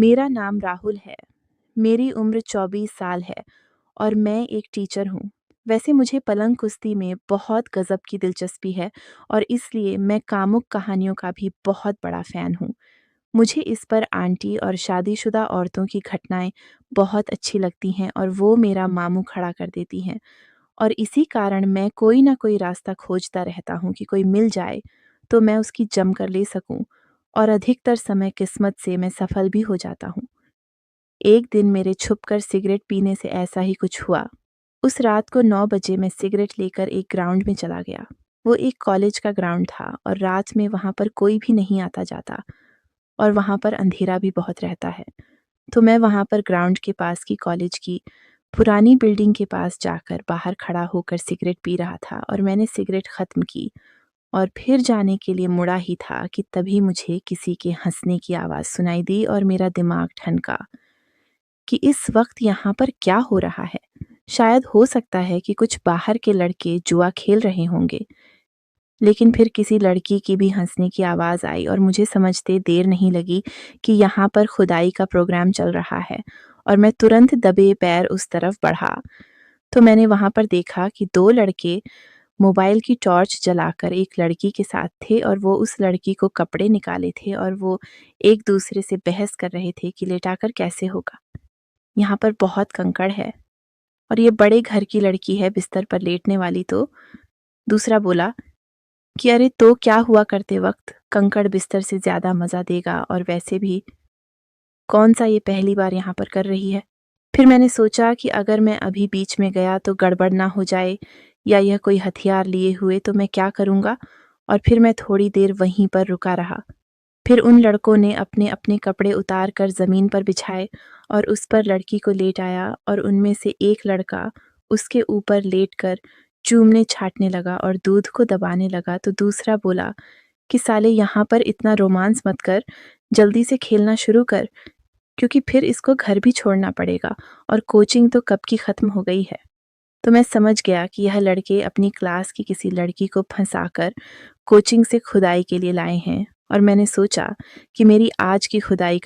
मेरा नाम राहुल है। मेरी उम्र 24 साल है और मैं एक टीचर हूँ। वैसे मुझे पलंग कुश्ती में बहुत गज़ब की दिलचस्पी है और इसलिए मैं कामुक कहानियों का भी बहुत बड़ा फ़ैन हूँ। मुझे इस पर आंटी और शादीशुदा औरतों की घटनाएँ बहुत अच्छी लगती हैं और वो मेरा मामू खड़ा कर देती हैं। और इसी कारण मैं कोई ना कोई रास्ता खोजता रहता हूँ कि कोई मिल जाए, तो मैं उसकी जम कर ले सकूँ और अधिकतर समय किस्मत से मैं सफल भी हो जाता हूँ। एक दिन मेरे छुपकर सिगरेट पीने से ऐसा ही कुछ हुआ। उस रात को 9 बजे मैं सिगरेट लेकर एक ग्राउंड में चला गया। वो एक कॉलेज का ग्राउंड था और रात में वहाँ पर कोई भी नहीं आता-जाता और वहाँ पर अंधेरा भी बहुत रहता है। तो मैं वहाँ पर ग्राउंड के पास की कॉलेज की पुरानी बिल्डिंग के पास जाकर बाहर खड़ा होकर सिगरेट पी रहा था और मैंने सिगरेट ख़त्म की और फिर जाने के लिए मुड़ा ही था कि तभी मुझे किसी के हँसने की आवाज़ सुनाई दी और मेरा दिमाग ठनका कि इस वक़्त यहाँ पर क्या हो रहा है? शायद हो सकता है कि कुछ बाहर के लड़के जुआ खेल रहे होंगे। लेकिन फिर किसी लड़की की भी हँसने की आवाज़ आई और मुझे समझते देर नहीं लगी कि यहाँ पर खुदाई का प्रोग्राम चल रहा है और मैं तुरंत दबे पैर उस तरफ बढ़ा। तो मैंने वहाँ पर देखा कि 2 लड़के मोबाइल की टॉर्च जलाकर एक लड़की के साथ थे और वो उस लड़की को कपड़े निकाले थे और वो एक-दूसरे से बहस कर रहे थे कि लेटाकर कैसे होगा? यहाँ पर बहुत कंकड़ है और ये बड़े घर की लड़की है बिस्तर पर लेटने वाली तो। दूसरा बोला कि अरे तो क्या हुआ करते वक़्त, कंकड़ बिस्तर से ज़्यादा मज़ा देगा और वैसे भी कौन-सा ये पहली बार यहाँ पर कर रही है। फिर मैंने सोचा कि अगर मैं अभी बीच में गया तो गड़बड़ ना हो जाए या यह कोई हथियार लिए हुए तो मैं क्या करूँगा? और फिर मैं थोड़ी देर वहीं पर रुका रहा। फिर उन लड़कों ने अपने-अपने कपड़े उतार कर ज़मीन पर बिछाए और उस पर लड़की को लेटाया और उनमें से एक लड़का उसके ऊपर लेटकर चूमने-छाटने लगा और दूध को दबाने लगा तो दूसरा बोला कि साले यहाँ पर इतना रोमांस मत कर, जल्दी से खेलना शुरू कर, क्योंकि फिर इसको घर भी छोड़ना पड़ेगा और कोचिंग तो कब की ख़त्म हो गई है। तो मैं समझ गया कि यह लड़के अपनी क्लास की किसी लड़की को फँसाकर कोचिंग से खुदाई के लिए लाए हैं और मैंने सोचा कि मेरी आज की खुदाई